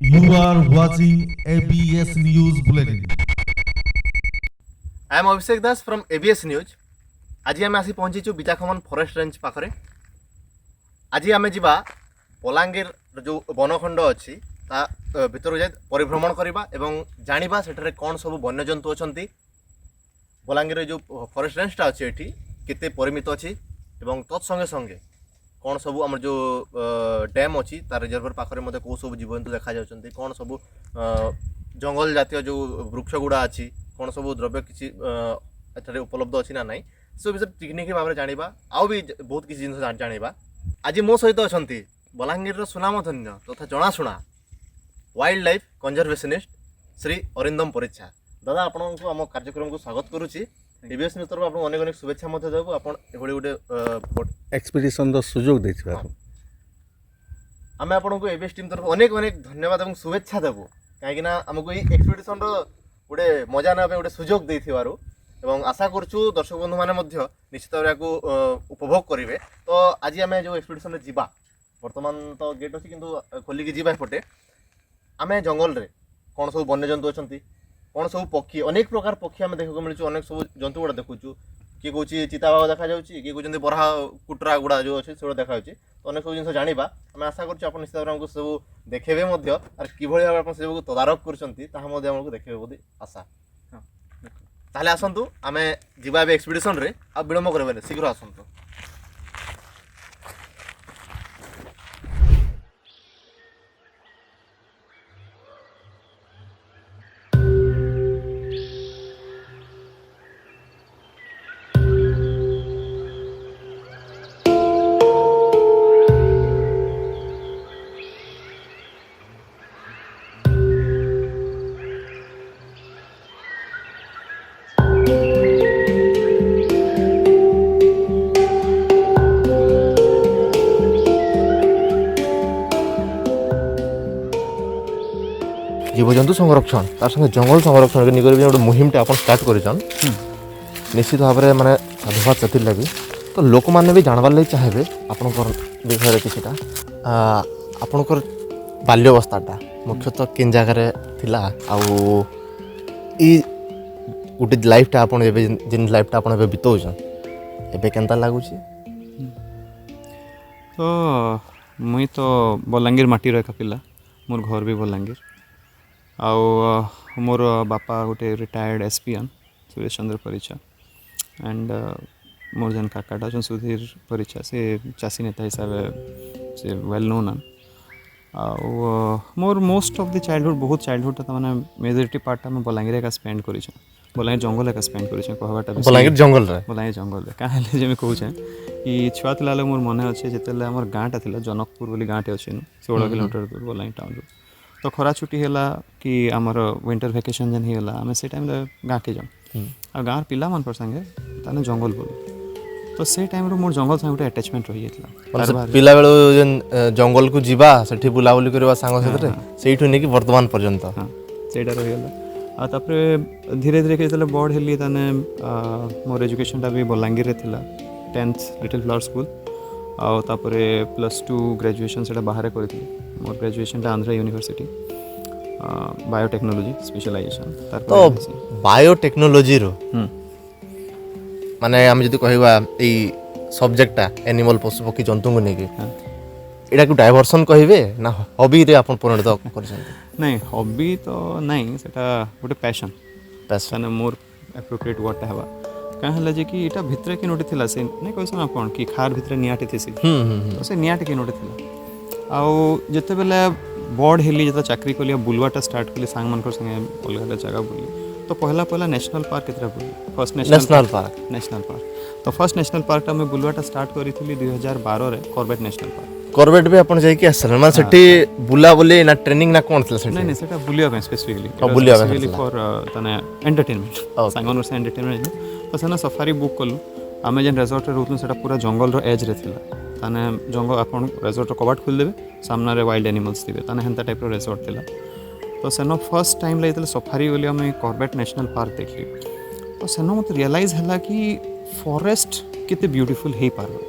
You are watching ABS News Bulletin. I am Abhishek Das from ABS News. आज आम आसी पहुँचीचु बिचाखमन forest range पाखरे। आज आम जा बलांगीर जो वनखंड अच्छी भितर जाए परिभ्रमण करवा एवं जानिबा सेठारे कौन सब वन्यजंतु अच्छा बलांगीर जो फॉरेस्ट रेंजटा अच्छी ये केते परिमित अच्छी एवं तत्संगे संगे कौन सब आम जो डैम अच्छी तार रिजर्वर पाखे मत कौ सब जीवजंतु देखा जाती कौन सब जंगल जातीय जो वृक्ष गुड़ा अच्छी कौन सब द्रव्य किसी एठारे उपलब्ध अच्छी ना ना सब विषय टेक्निक भाव में जाना आउ भी बहुत किसी जिन जाना आज मो सहित अच्छा बलांगीर सुनामधन्य तथा जनाशुना वाइल्ड लाइफ कंजरवेशनिस्ट श्री अरिंदम परिच्छा दादा आपण को आम कार्यक्रम को स्वागत करुच्ची एबीएस न्यूज तरफ आपको अनेक अनेक शुभेच्छा देवु आपण एभली गोटे एक्सपीडिशन सुजोग देथिबार आम आपण को एबीएस टीम तरफ अनेक अनेक धन्यवाद और शुभेच्छा देवु कहीं आमको ये एक्सपीडिशन गोटे मजा ना गोटे सुजोग देथिबारु एवं आशा करछु दर्शक बंधु माने मध्य निश्चित भाव को उपभोग करेंगे। तो आज आम जो एक्सपीडिशन जीवा वर्तमान तो गेट अच्छी किंतु खोलिकी जीवा एपटे आम जंगल रे कौन सब वन्यजंतु अच्छा कौन सब पक्षी अनेक प्रकार पक्षी आम देखा मिलूँ अनेक सब जंतु गुड़ा देखु किए कौन चिताबाघ देखा किए कहते बरहा कुटरा गुड़ा जो अच्छे से देखा तो अनेक सब जिन जाना आम आशा कर निश्चित भाव में सब देखेबे और कि भाव आप सब तदारख कर देखे बोली आशा ताले आसतु आम जीवा एक्सपीडिशन रे आ विलम्ब करें शीघ्र आसतु। जीवजंतु संरक्षण तार संगे जंगल संरक्षण के निकर गोटे मुहिमटे आप स्टार्ट कर निश्चित भाव में माने साधुवाद से लगे तो लोक मैंने भी जानवार लगे चाहिए आपंकर विषय किसीटा आपंकर बाल्यवस्थाटा मुख्यतः किन जगार थिला आउ गोटे लाइफटा आप जिन लाइफटा आप बितौन एबे केनता लगुच तो मुई तो बलांगीर माटीर एक पिला मोर घर भी बलांगीर आउ मोर बापा गोटे रिटायर्ड एसपीएन सुरेश चंद्र परिच्छा एंड मोर जन काकाटा अच्छा सुधीर परिच्छा से चाषी नेता हिसाब से वेल नोन आउ more most of the childhood बहुत चाइल्डहुड मैंने मेजोरिटी पार्टा मैं बलांगीर का स्पेंड कर बलांगीर जंगल का स्पेंड करवाटा बलांगीर जंगल कहीं जमी कहूँ कि छुआ थिला मोर मन अच्छे जिते आम गाँटा जनकपुर बोली गाँटे अच्छे 16 किलोमीटर दूर बलांगीर टाउन तो खरा छुट्टी है कि आमर विंटर भैकेशन जेन होगा आम से टाइम गाँ के जाऊँ आ गाँव पिला मन संगे ताने जंगल बोलू तो से टाइम मोर जंगल संगे गोटे अटैचमेंट रही जाता पिला बेलू जेन जंगल को जीवा सेठी बुलाबुली करवा सांग साथरे सेठु नेकी वर्तमान पर्यंत हाँ सेटा रहीगला आ तापरे धीरे धीरे के बड़ हेली ताने मोर एजुकेशनटा भी बलांगीर रे थिला 10th लिटिल फ्लावर स्कूल आउ तापरे +2 ग्रेजुएशन से बाहर करी मोर graduation Andhra university biotechnology specialization तो बायोटेक्नोलॉजी रो माने हम जदि कहबा ए सब्जेक्टटा एनिमल पशु पक्षी जंतु को नेकी एटा को डाइवर्सन कहबे ना हॉबी रे आपण परिणत करछन नहीं हॉबी तो नहीं सेटा गोटे पैशन मोर एप्रोप्रिएट वर्डटा हवा कहाँ जे कि इटा भितर कि नोटे थिला से नहीं कहसन आपण कि खार भितर नियाटे थिसी तो से नियाटे कि नोटे थिला आउ जते बेले बड़ हेली जते चाकरी कलिया बुलवाटा स्टार्ट कली सांग मनकर संगे अलग जगह बुली तो पहला नेशनल पार्क केतरा बुली फर्स्ट नेशनल पार्क तो फर्स्ट नेशनल पार्क में बुलवाटा स्टार्ट करी थी 2012 रे कॉर्बेट नेशनल पार्क कॉर्बेट भी आपण जाई कि असल माने सेठी बुला बोले ना ट्रेनिंग ना कोन थला सेठी नहीं सेटा बुलिया में स्पेसिफिकली फॉर तने एंटरटेनमेंट सांगन से एंटरटेनमेंट तो सेना सफारी बुक कलु आम जेन रिजॉर्ट रे रहतु सेटा पूरा जंगल रो एज रे थिला ताने जंगल आपन रिजॉर्ट रो कबाट खोल देबे सामने रे वाइल्ड एनिमल्स थिबे ताने हेंता टाइप रो रिजॉर्ट थिला तो सेनो फर्स्ट टाइम लाइतले सफारी बोली आम कॉर्बेट नेशनल पार्क देखली तो सेनो मत रियलाइज हला कि फॉरेस्ट केते ब्यूटीफुल हे पारबो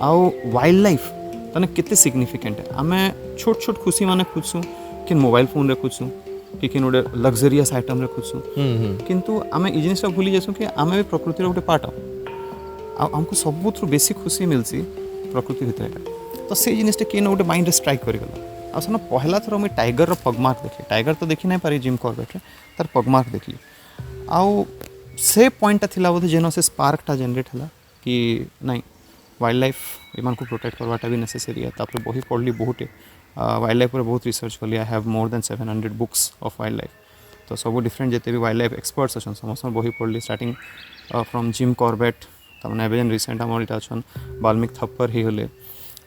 आउ वाइल्ड लाइफ ताने केते सिग्निफिकेंट है आम छोट छोट खुशी माने खुशू कि मोबाइल फोन रखुछु कि गोटे लग्जरीयस आइटम रखुछु किंतु आमे ई जिनिसटा भूली जासु कि आमे भी प्रकृतिर गोटे पार्ट आमको सबुठु बेसी खुशी मिलसी प्रकृति भितर तो से जिनिसटा किए गोटे माइंड स्ट्राइक करगला आ सेन पहला थर मुझे टाइगर पगमार्क देखली टाइगर तो देखी नहीं पारी जिम कॉर्बेट तार पगमार्क देखली आउ से पॉइंटा थिला बोधे जेन से स्पार्कटा जनरेट है कि नहीं वाइल्ड लाइफ इन को प्रोटेक्ट करवाटा भी नेसेसरी है तापर बही पढ़ली बहुत वाइल्ड लाइफ पर बहुत रिसर्च कली I have more than 700 books of wild life तो सब डिफरेंट जिते भी वाइल्ड लाइफ एक्सपर्ट्स अच्छा समस्त बही पढ़ली स्टार्टिंग फ्रॉम जिम कॉर्बेट तमें एवं रिसेंट आम यहाँ अच्छा बाल्मीक थप्पर ही गले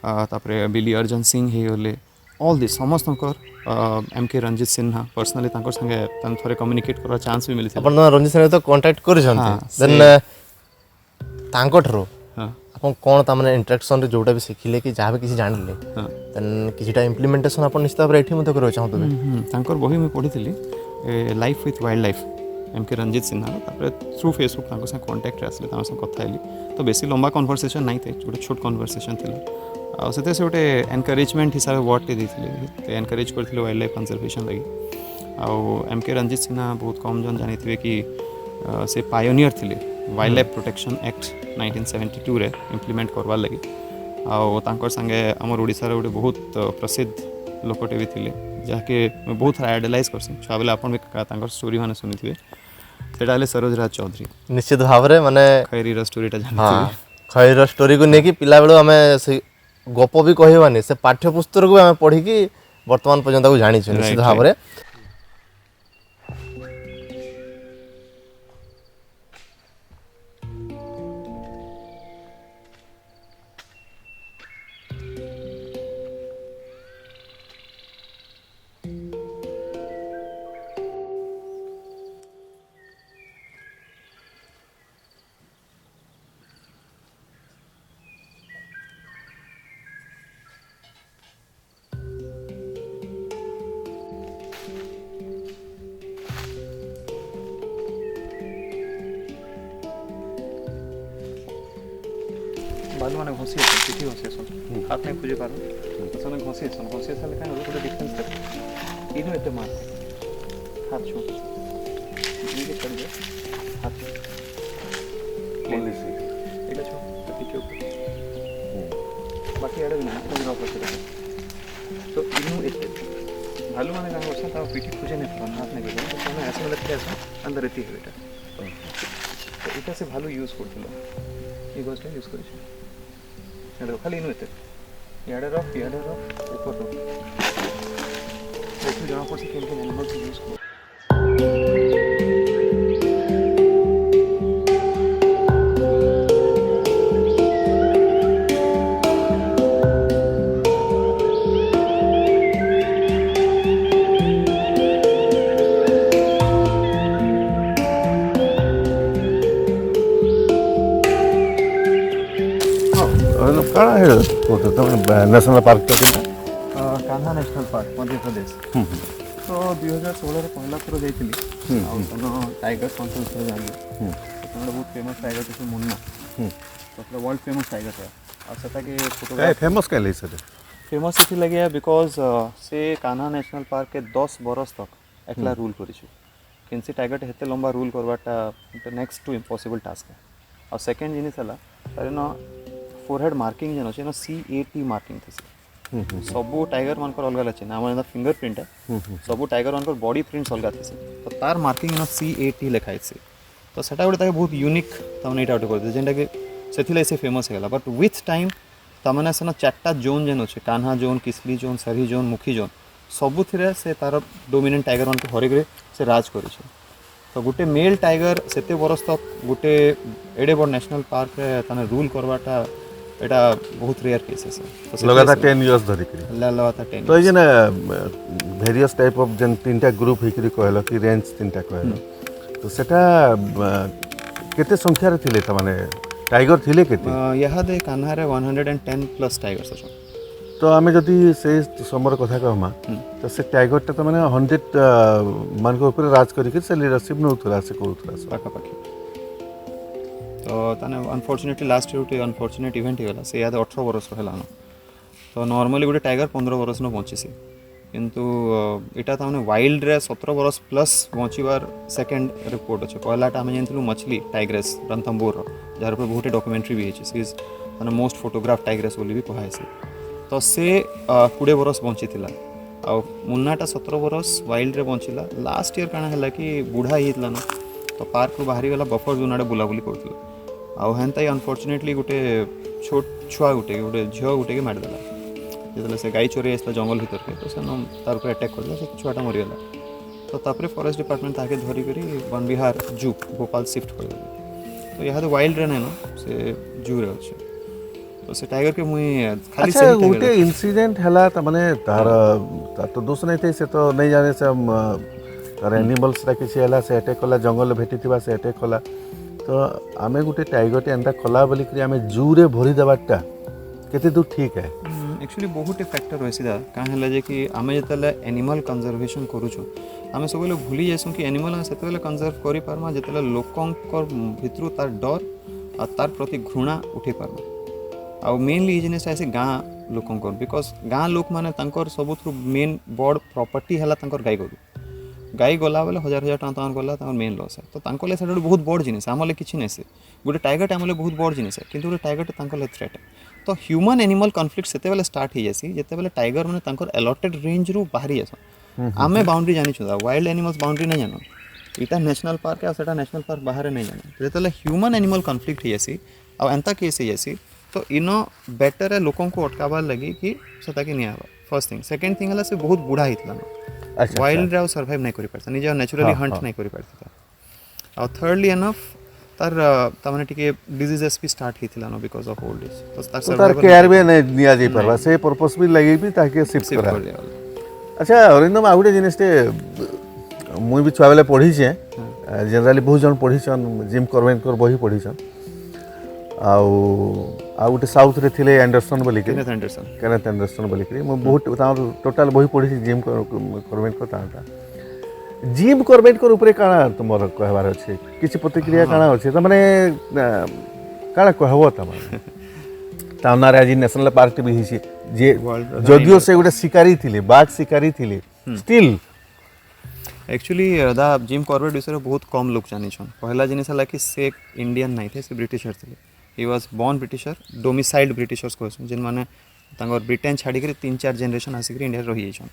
तापर बिली अर्जन सिंह ही गले ऑल दिस समस्त M K Ranjit Sinha personally संगे थोड़े कम्युनिकेट करवा चांस भी मिली अपन रंजित सिन्हा तो कांटेक्ट कर देन तांको ठरो अपन कोन ता माने इंटरेक्शन रे जोटा भी सिखिले कि जहाँ भी किसी जानले देन किछटा इंप्लीमेंटेशन अपन निश्चित भाव एठी मते करबा चाहतो तांकर बही मैं पढ़ी life with wildlife M K Ranjit Sinha तापर थ्रू फेसबुक तांको संग कांटेक्ट आसले तांको संग कथा हेली तो बेसी लंबा कन्वर्सेशन नहीं थे गोटे छोट कन्वर्सेशन थिला आ से गोटे एनकरेजमेंट हिसाब से वर्ड टे देते एनकरेज करते वाइल्ड लाइफ कंजर्वेशन लगी आउ एम के रंजित सिन्हा बहुत कम जन जानी कि से पायोनियर थिले वाइल्ड लाइफ प्रोटेक्शन एक्ट 1972 रे इम्प्लीमेंट करवार लगी आउ तांकर संगे आमर ओडिशार गोटे बहुत प्रसिद्ध लोकटे भी थिले जहाँके बहुत आइडलाइज करसी छुआ बेले आपन भी तांकर स्टोरी माने सुनिथिबे सेटा हले सरोज राज चौधरी निश्चित भाव रे माने खैरीर स्टोरीटा जानिथिबे खैरीर स्टोरी को नेकी पिला बेलो हमें से गप भी कहबानी से पाठ्य पुस्तक को आम पढ़ी कि वर्तमान पर्यंत को जानी निश्चित भाव में बालू मैंने घसी पिठी घसी हाथ में खोजे पारो तो घसी साले कहीं गोटे डिफरेंस देख इनो एते मार हाथ छू ये कर दे हाथ पॉलिसी एटा छू पिठी ऊपर बाकी एडा ना तो ड्रॉप कर तो इनो एते भालू मैंने कहा वर्षा ता पिठी खोजे नहीं पारो हाथ में गए तो मैं ऐसे मतलब कैसे अंदर रहती है बेटा तो इटा से भालू यूज करथिलो ये गोस्टा यूज करिस खाली इन इे रफ ऊपर देखिए जना पड़े केन केन एनिमल्स यूज कर कहाँ है national park Kanha national park Madhya Pradesh तो 2016 पहला थर जाइए टाइगर कन्फरेन्स जानी बहुत फेमस टाइगर थे मुन्ना तो वर्ल्ड फेमस टाइगर है और फोटो फेमस क्या सर फेमस इसी लगे बिकॉज से कान्हा नेशनल पार्क के 10 बरस तक एकला रूल कर टाइगर हेते लंबा रूल करवाटा नेक्स्ट टू इम्पॉसिबल टास्क है और सेकेंड जिनिस है तार फोरहेड मार्किंग जेन अच्छे CAT मार्किंग थे सबू टाइगर मान अलग अच्छे आम फिंगर प्रिंट है सबू टाइगर मान बॉडी प्रिंट्स अलग थे तो तार मार्किंग CAT लिखाई तो सेटा गोटे बहुत यूनिक तमें यहाँ गोटे करते जेनटा कि से फेमस होगा बट विथ टाइम तमें सेन 4टा जोन जेन अच्छे कान्हा जोन किसली जोन सरी जोन मुखी जोन सबुथिरे से तार डोमिनेंट टाइगर मान हरिक से राज कर तो गोटे मेल टाइगर सेते बरस तक गोटे एडे बड़ नेशनल पार्क रे रूल करवाटा एटा बहुत रेयर केसेस है लगातार 10 इयर्स धरि लगातार 10 तो ये ना वेरियस टाइप ऑफ जन तीनटा ग्रुप हिकरी कहलो कि रेंज तीनटा कहलो तो सेटा केते संख्या रे थिले त माने टाइगर थिले केते यहा दे कान्हा रे 110 प्लस टाइगर्स अछन तो आम जदि से समर कथा कहमा तो से टाइगरटा तो मैंने 100 मान के ऊपर राज करके से लीडरशिप नौथला से कोथला पाखापाखि तो ताने unfortunately last year unfortunate event होगा से याद 18 वर्ष है तो नॉर्मली गोटे टाइगर 15 वर्ष न बची किंतु इटा ताने वाइल्ड रे 17 बरस प्लस बचिबार सेकंड रिपोर्ट अच्छे पहलाटा आम जानूँ मछली टाइग्रेस रणथम्बोर जार पर बहुत डॉक्यूमेंट्री भी है सी इज माने मोस्ट फोटोग्राफ टाइग्रेस बोली भी कहासी तो से 20 बरस बंची आ मुन्नाटा 17 बरस वाइल्ड रे बंचला लास्ट ईयर काना है कि बुढ़ा ही ना तो पार्क रू बाहरी गला बफर जोन आड़े बुलाबुली करता आउ हेन्ता अनफॉर्चुनेटली गोटे छोट छुआ गोटे झील गोटे के मारिदेला जो से गाई चोरी आसला जंगल भीतर के तो से तार ऊपर अटैक करला से छुआटा मरीगला तो तापर फॉरेस्ट डिपार्टमेंट ताके धरी करी वन विहार जू भोपाल शिफ्ट कर तो यहाँ तो वाइल्ड रहे ना से जू रे अच्छे तो से टाइगर के मुई खाली अच्छा से गोटे इंसिडेंट हला त माने तार तो दोष नहीं थे से तो नहीं जाने से हम तार एनिमल्स रा किसी हला से अटैक कला जंगल भेटी थिबा से अटैक कला तो आमे गोटे टाइगर टे एंता कला बोली कि आमे जू रे भरी देबाटा केते दूर ठीक है एक्चुअली बहुत फैक्टर रही था कहाँ है कि आम जो एनिमल कनजर्वेशन करुचु आम सब भूली जासूँ कि एनिमल से कनजर्व कर पार्मा जो लोकंर भितर तार डर आ तार प्रति घृणा उठे पार्मा आ मेनली ये जिनिस आसी गाँ लोकंर बिकज गाँ लोक मैंने सब मेन बड़ प्रॉपर्टी है गाई गोरु गाई गला बेले 1000 टଙ୍କା गला मेन लस है तो से बहुत बड़ जिनिस आमले किसी नहीं से गोटे टाइगर आमले बहुत बड़ जिनिस है कि टाइगर थ्रेट है तो ह्यूमन एनिमल कन्फ्लिक्ट से स्टार्ट हो जासी जिते टाइगर मैंने अलॉटेड रेंज रू बाहरी आसन आमे बाउंड्री जानी वाइल्ड एनिमल्स बाउंड्री नहीं जान इटा नेशनल पार्क है और नेशनल पार्क बाहर नहीं जान जो ह्यूमन एनिमल कन्फ्लिक्ट हो जासी आ एंता केस हो जासी तो इनो बेटर है लोकों को अटकाबार लगी कि सेटा कि नहीं आवा फर्स्ट थिंग सेकंड थिंग है से बहुत बुढ़ा हितला अच्छा वाइल्ड रे सर्वाइव नहीं करि परता निजे नेचुरली हंट नहीं करि परता और थर्डली एनफ तार तमने टिके डिजीजेस भी स्टार्ट हितला नो बिकॉज ऑफ ओल्ड एज तो तार तार सर्वाइवल केयर भी नहीं निया जाई परवा से पर्पस भी लगी भी ताकि शिफ्ट करा अच्छा अरिंदम आ गोटे जिनिस टे मुई भी छुआ बेले पढ़ी छे जनरली बहुत जन पढ़ी छन जिम करवेनकर बही पढ़ी छन आ गोटे साउथ रे थिले एंडरसन बोली के केनेथ एंडरसन बोली के मु बहुत टोटल बही पढ़ी छी जिम करवेनकर तांटा जिम करवेनकर ऊपर काना तुमर कहबार अछि किछि प्रतिक्रिया काना अछि त माने काना कहबो त माने तानारे आज नेशनल पार्क भी हिसी जे जदियो से गोटे शिकारी थिले बाघ शिकारी थिले स्टिल एक्चुअली दा जिम कॉर्बेट विषय बहुत कम लोग जानी छन पहला जिनिस हला कि से इंडियन नहीं थे से ब्रिटिशर थे he was born Britisher domiciled Britishers को जिन माने तांगर ब्रिटेन छाड़ी के 3-4 जनरेशन आसी के इंडिया रही छन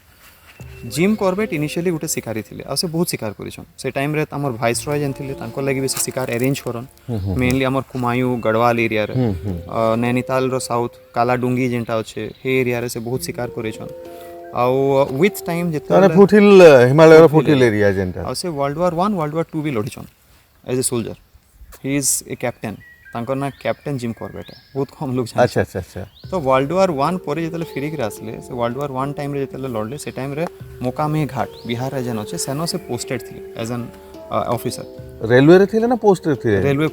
जिम कॉर्बेट इनिशियली गोटे शिकारी थिले आ से बहुत शिकार करिछन से टाइम रे हमर वाइस रॉय जन थिले तांको लागि भी शिकार अरेंज करन मेनली हमर कुमायूं गढ़वाल एरिया रे नैनीताल रो साउथ कालाडुंगी जेंटा अछि हे एरिया रे से बहुत शिकार करिछन आउ विथ टाइम ताने फुटिल हिमालय रो फुटिल एरिया जेंटा आ से वर्ल्ड वार 1 वर्ल्ड वार 2 भी लड़िछन as a soldier he is a captain तांकर ना कैप्टन जिम कॉर्बेट है बहुत कम लोग जान अच्छा अच्छा अच्छा तो वर्ल्ड वार 1 पर जेतले फिरी के आसले से वर्ल्ड वार 1 टाइम रे जेतले लड़ले से टाइम रे मोकामे घाट बिहार रे जन अछि सेनो से पोस्टेड थी एज एन ऑफिसर रेलवे रे थिले ना पोस्ट रे थिले रेलवे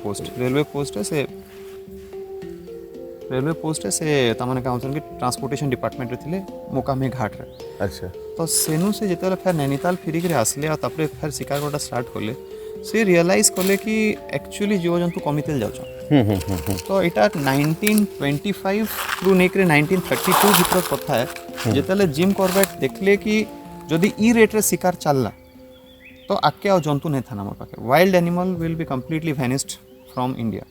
पोस्ट से तमने का कि ट्रांसपोर्टेशन डिपार्टमेंट रे थिले मोकामे घाट रे अच्छा तो सेनु से जेतले फिर नैनीताल फिरी के आसले आ तपरे फिर शिकार कोटा स्टार्ट करले से रियलाइज कले कि एक्चुअली जीव जंतु कमितेल जाउछन तो इटा 1925 रु नेक रे 1932 भीतर कथा है जेतले जिम कॉर्बेट देखले कि जदि ई रेट रे शिकार चलला तो आके आ जंतु नहीं था हमर पाके wild animal will be completely vanished from India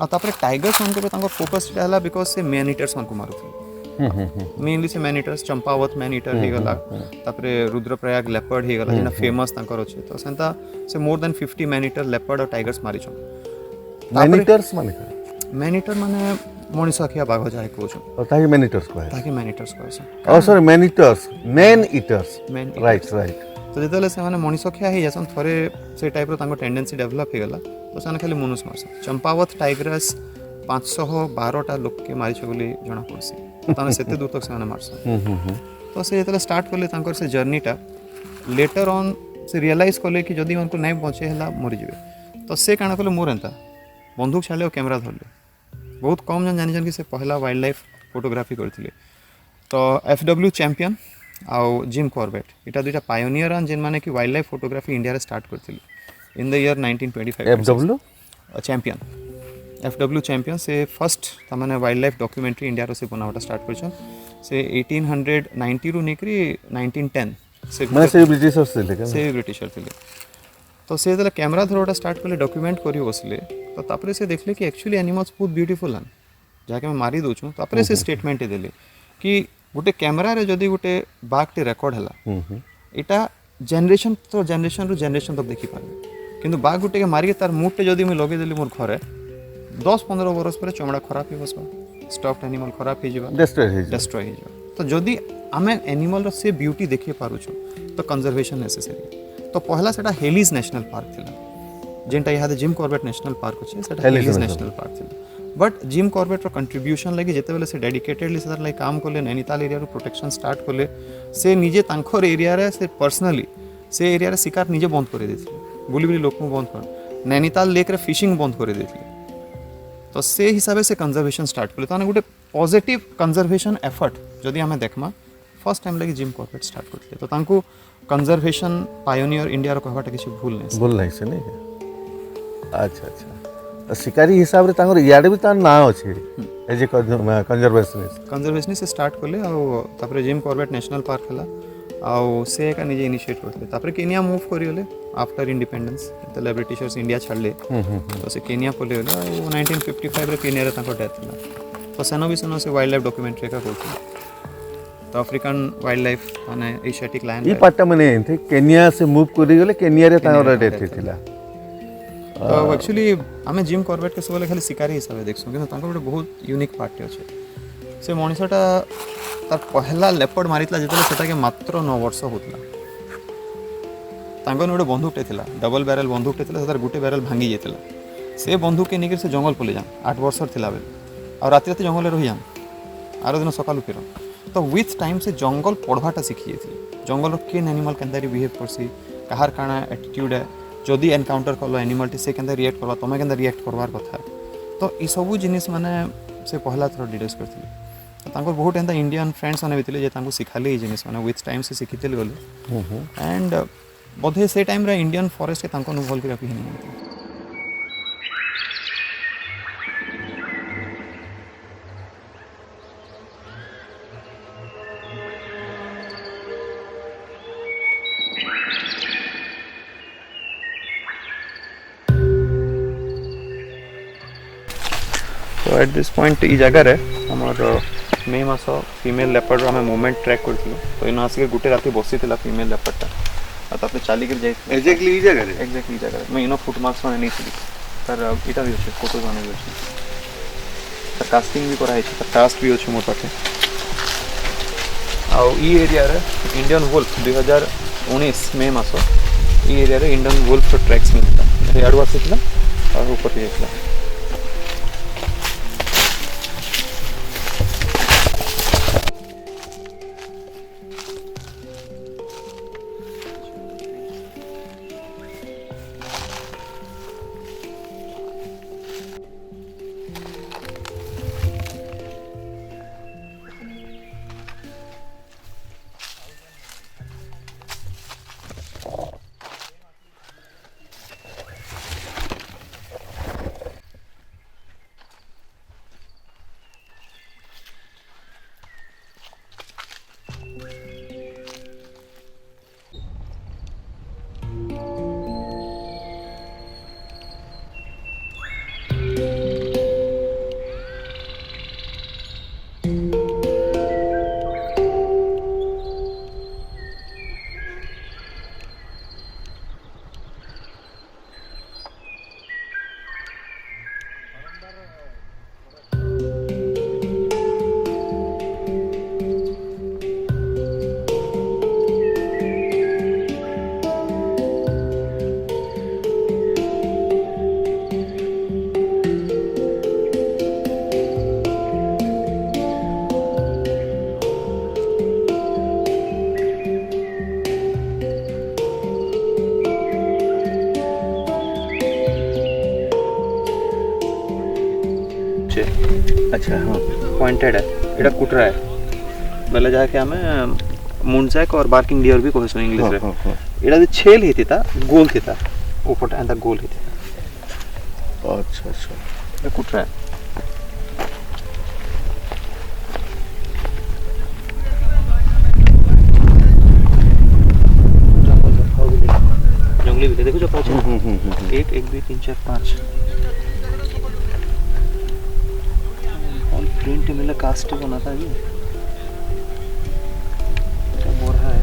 आ तापर टाइगर सन के तांकर फोकस रहला बिकॉज़ से मैन ईटर्स सन को मारुथि मेनली से man eaters Champawat man eater हे गला तापर रुद्रप्रयाग लेपर्ड हे गला जेना फेमस तांकर अछि तो सेंता से more than 50 man eater leopard और टाइगर्स मारि छन मैन ईटर्स माने मैन ईटर माने मनीष अखिया बाघ जाय को छ और ताकि मैन ईटर्स को है ताकि मैन ईटर्स को छ ओ सॉरी मैन ईटर्स राइट तो जेतले से माने मनीष अखिया हे जसन थरे से टाइप रो तांको टेंडेंसी डेवलप हे गला तो सन खाली मनुष मारस चंपावत टाइगर्स 512टा लोक के मारि छ बोली जणा पड़सी ताने सेते दूर तक से माने मारस तो से जेतले स्टार्ट करले तांकर से जर्नीटा लेटर ऑन से रियलाइज करले कि जदी उनको नहीं पहुंचे हला मरि जिवे तो से काना करले मोर एंता बंदूक छाले और कैमरा धरले बहुत कम जन जानि कि से पहला वाइल्ड लाइफ फोटोग्राफी करथिले तो FW चैंपियन आउ जिम कॉर्बेट इटा दुटा पायोनियर अन जिन माने कि वाइल्ड लाइफ फोटोग्राफी इंडिया रे स्टार्ट करथिले in the year 1925 FW champion FW champion से फर्स्ट तमाने वाइल्ड लाइफ डॉक्यूमेंट्री इंडिया रो से बनावटा स्टार्ट करछन से 1890 रु नेकरी 1910 से ମାନେ ସେ ବ୍ରିଟିଶର୍ସ ଥିଲେ କେନ୍? से ब्रिटिशर थे तो से जेला कैमरा धरोटा स्टार्ट कले डॉक्यूमेंट करी बसले तो तापरे से देखले कि एक्चुअली एनिमल्स बहुत ब्यूटीफुल हन जाके मैं मारी दउछु तापरे से स्टेटमेंट देले कि गोटे कैमरा रे जदी गोटे बाघ टे रिकॉर्ड हला एटा जनरेशन तो जनरेशन रु जनरेशन तक देखि पारबे किंतु बाघ गोटे के मारी के तार मुट टे जदी मैं लगे देली मोर घरे 10-15 बरस पर चमड़ा खराब हो बसबा स्टफ्ड एनिमल खराब हो जिबा डिस्ट्रॉय हो जिबा तो जदी आमे एनिमल रो से ब्यूटी देखि पारुछु तो कंजर्वेशन नेसेसरी तो पहला सेटा हेलिस नेशनल पार्क थिला जेंटा इहादे जिम कॉर्बेट नेशनल पार्क अछि सेटा हेलिस नेशनल पार्क थिला बट जिम कॉर्बेट रो कंट्रीब्यूशन लागि जेते बेले से डेडिकेटेडली से लागि काम करले नैनीताल एरिया रो प्रोटेक्शन स्टार्ट करले से निजे तांखर एरिया रे से पर्सनली से एरिया रे शिकार निजे बंद कर देथिले बुली बुली लोक बंद कर नैनीताल लेक रे फिशिंग बंद कर देथिले तो से हिसाब से कंजर्वेशन स्टार्ट कले तो गोटे पॉजिटिव कंजर्वेशन एफर्ट जदि आमे देखमा फर्स्ट टाइम लगी जिम कॉर्बेट स्टार्ट करथिले तो तांको कंजर्वेशन पायोनियर इंडिया रो कहबाटा किछि भूल नै से नहीं अच्छा अच्छा तो शिकारी हिसाब रे तांगर याडे भी तार ना अछि एज ए कंजर्वेशनिस्ट से स्टार्ट कले आ तापरे जिम कॉर्बेट नेशनल पार्क हला आ से का निजे इनिशिएट करथिले तापरे केनिया मूव करियोले आफ्टर इंडिपेंडेंस तो ब्रिटिशर्स इंडिया छाड़ले तो से केनिया पले हला 1955 रे केनिया रे तांको डेथ हला तो सेनो भी सेनो से वाइल्ड लाइफ डॉक्यूमेंट्री का करथिले तो अफ्रीकन वाइल्ड लाइफ माने एशियाटिक लायन ई पार्ट माने थे केनिया से मूव करी गेले केनिया रे तांगर डेथ थिला तो एक्चुअली आमे जिम कॉर्बेट के सबले खाली शिकारी हिसाब से देखसु कि तांको बहुत यूनिक पार्ट अछि से मनिषटा तार पहला लेपर्ड मारितला जेतले सेटा के मात्र 9 वर्ष होतला तांको गोटे बंदूकटे थिला डबल बैरल बंदूकटे थिला तार गुटे बैरल भांगी जेतला से बंदूक के निकर से जंगल पले जा 8 वर्ष थिला बेले और रात रात जंगल रहि जा आरो दिन सकाल फिर तो विथ टाइम से जंगल पढ़वाटा शिखी जाती जंगल केन एनिमल केंदारी बिहेव करसी कहार काना एटीट्यूड है जदि एनकाउंटर कलो एनिमल टी से केंदा रिएक्ट करबा तमे केंदा रिएक्ट करबार कथा तो ई सब जिनिस माने से पहला थोड़ा डिस्कस करथिले तो तांको बहुत एंदा इंडियन फ्रेंड्स माने बितले जे तांको सिखाले ई जिनिस माने विथ टाइम से सिखितेल गले एंड बोधे से टाइम रे इंडियन फॉरेस्ट के तांको अनुभव करा भी नहीं तो एट दिस पॉइंट ई जगह रे हमर मे मास फीमेल लेपर्ड आम मूवमेंट ट्रैक करथिलो तो इन आसिक गुटे राति बसिथिला फीमेल लेपर्डटा आ तापे चाली के जाई एग्जैक्टली ई जगह मैं इनो फुट मार्क्स माने नहीं तर इटा भी अछि फोटो माने भी अछि तर कास्टिंग भी करा है तर टास्क भी अछि मोर पाखे आ ई एरिया रे इंडियन वुल्फ 2019 मे मास ई एरिया रे इंडियन वुल्फ तो ट्रैक्स मिलता याडू आसिथिला और ऊपर जाइथिला अच्छा हाँ पॉइंटेड है एटा कुटरा है बेले जाके हमें मुंडजैक और बार्किंग डियर भी कहसन इंग्लिश रे एटा जे छेल हितिता गोल थिता ऊपरटा एंदा गोल हितिता अच्छा अच्छा कुटरा जंगली बिल्ली देखो जो पाँच एक एक दो तीन चार पाँच प्रिंट मिला कास्ट बना था ये बोर है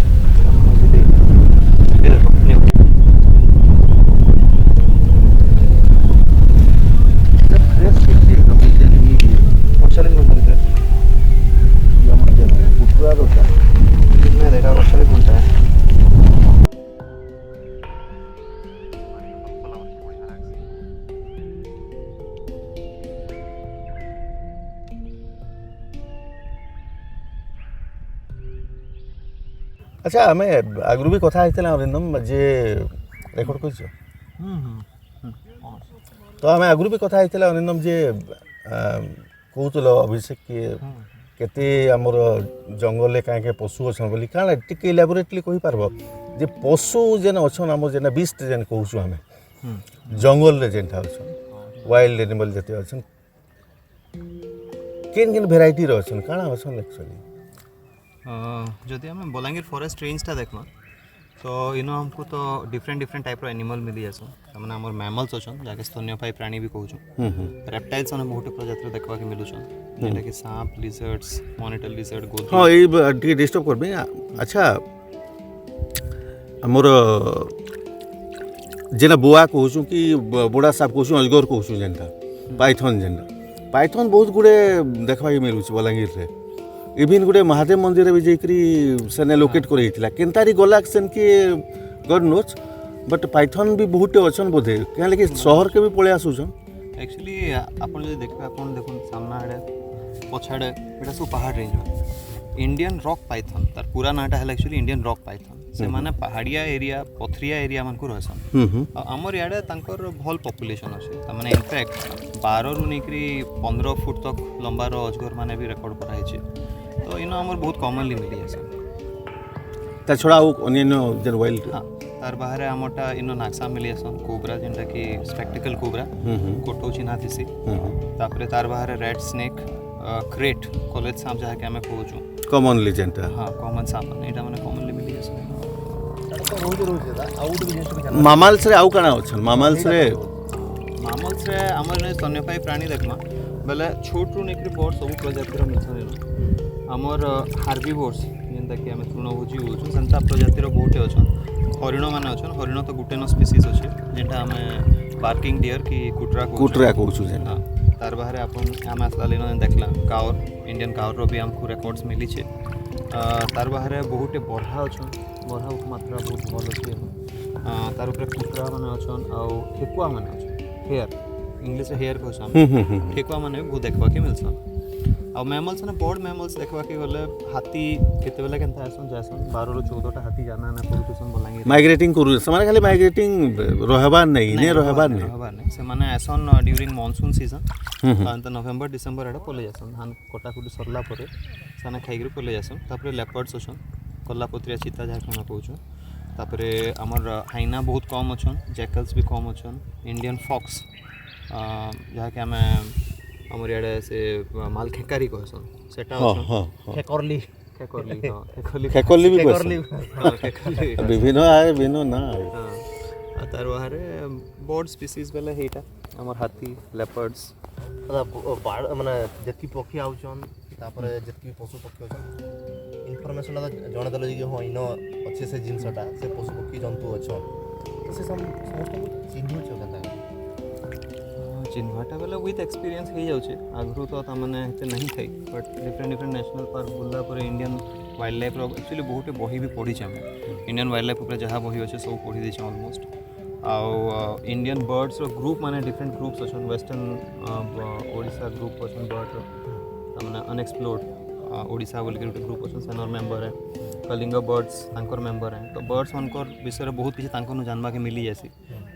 अच्छा आम आगु भी कथा अरिंदम जे रेकर्ड कर तो आम आगु भी कथा अरिंदम जे कहूल अभिषेक किए केते आमर जंगल कहीं पशु अच्छा बोली क्या टिके इलाबोरेटली कही पार्ब जे पशु जेन अच्छा आम जेन बीस्ट जेन कहूँ आम जंगल जेनटा अच्छा वाइल्ड एनिमल जिते अच्छा केन केन भेराइटी अच्छा काଣା अच्छा एक्चुअली जदि आम बलांगीर फॉरेस्ट रेंजटा देखमा तो इनो हमको तो डिफरेंट डिफरेंट टाइप एनिमल मिली जासन तमने हमर मैमल्स अछन जाके स्तन्यपायी प्राणी भी कहूँ रेप्टाइल्स ने बहुत प्रजातिर देखवा के मिलुछन जेटा कि सांप लिजर्ड्स मॉनिटर लिजर्ड गोल्ड हाँ ये डिस्टर्ब करबे अच्छा हमर जेना बुआ कहूँ कि बुढ़ा साप कहूँ अजगर कहूँ जेनटा पाइथन जेनटा पाइथन बहुत गुड़े देखवा के मिलुछ बलांगीर रे इवन गोटे महादेव मंदिर भी जाकरी सेने लोकेट कर केनतारी गला सेन के गॉड नोज बट पाइथन भी बहुत अच्छन बोधे क्या लगे शहर के भी पळे आसुछन एक्चुअली आपन जे देखबे आपन देखुन सामना आड़े पछाड़े एटा सब पहाड़ रेंज इंडियन रॉक पाइथन तार पूरा नाटा है एक्चुअली इंडियन रॉक पाइथन से माने पहाड़िया एरिया पथरिया एरिया मन को रहसन हमर याडे तांकर भल पॉपुलेशन अछि त माने इनफैक्ट 12 रु नेकरी 15 फुट तक लंबा रो अजगर माने भी रिकॉर्ड करा है तो इनो हमर बहुत कॉमनली मिली जासन ता छोड़ा अन्य जन वाइल्ड हां तार बाहर हमटा इनो नाक्सा मिली जासन कोबरा जेंटा कि स्पेक्टिकल कोबरा कोटो चिन्हा थिसी तापरे तार बाहर रेड स्नेक क्रेट कॉलेज सांप जहा के हमें कहूछु कॉमनली जेंटा हां कॉमन सांप एटा माने कॉमनली मिली जासन मामल्स रे आउ काना अछन मामल्स रे हमर स्तन्यपायी प्राणी देखमा बेले छोट रु नेकरी बड़ सब प्रजातिर मिछन हमर हार्बिवोर्स जेंता कि आम तृणभोजी होउछु सेंता प्रजातिर बहुत अच्छन हरिण मान अच्छन हरिण तो गुटे न स्पीसीज अच्छे जेटा आम बार्किंग डियर कि कुटरा कहूँ हाँ तार बाहर आपन आम आसला दिन देखला कावर इंडियन कावर भी आमको रेकॉर्ड्स मिली छे तार बाहर बहुत बरहा अच्छन बरहा मात्रा बहुत भल अच्छे तार ऊपर कुटरा मान अच्छन आउ ठेकुआ मान अच्छन हेयर इंग्लिश हेयर कहछन ठेकुआ मान बहुत देखवा के मिलसन आ मैमल्स ने बड़ मैमल्स देखवा के गले हाथी केते बेला केनता आसन जासन 12 रु 14 टा हाथी जाना ना करूछन बलांगीर माइग्रेटिंग करू समाने खाली माइग्रेटिंग रहबार नहीं से माने आसन ड्यूरिंग मानसून सीजन अंत नवंबर डिसेंबर एडा पले जासन धान कटाकुटी सरला परे साना खाइग्री पले जासन तापरे लेपर्ड्स अछन कल्लापत्रिया चीता जा कोना कहूछु तापरे हमर हाइना बहुत कम अछन जैकल्स भी कम अछन इंडियन फॉक्स जहा के हमें हमर याडे से माल खेकारी कहसन सेटा अछन खेकरली खेकरली भी कहसन विभिन्न आए विभिन्न ना हां तार बाहर बर्ड स्पीसीज बेले हेटा हमर हाथी लेपर्ड्स माने जति पक्षी आउछन तापर जति पशु पक्षी अछन इनफॉरमेशन जणे देलो कि हां इनो अच्छे से जिनसटा से पशु पक्षी जंतु अछन तो से समस्त चिन्ह छ चिन्हटा बेले विथ एक्सपीरियंस हो जाउछे आगु तो तमने एते नहीं थई but different different national park बुल्ला पर इंडियन वाइल्ड लाइफ रो एक्चुअली बहुत बही भी पढ़ी हम इंडियन वाइल्ड लाइफ ऊपर जहाँ बही अच्छे सब पढ़ी दी ऑलमोस्ट आउ इंडियन बर्ड्स रो ग्रुप माने डिफरेंट ग्रुप्स अछन वेस्टर्न ओडिशा ग्रुप अछन बर्ड माने अनएक्सप्लोर्ड ओडिशा बोल के ग्रुप अछन सेनर मेंबर है कलिंग बर्ड्स तांकर मेंबर है तो बर्ड्स मानकर विषय रे बहुत किछि तांको नु जानबा के मिली जासी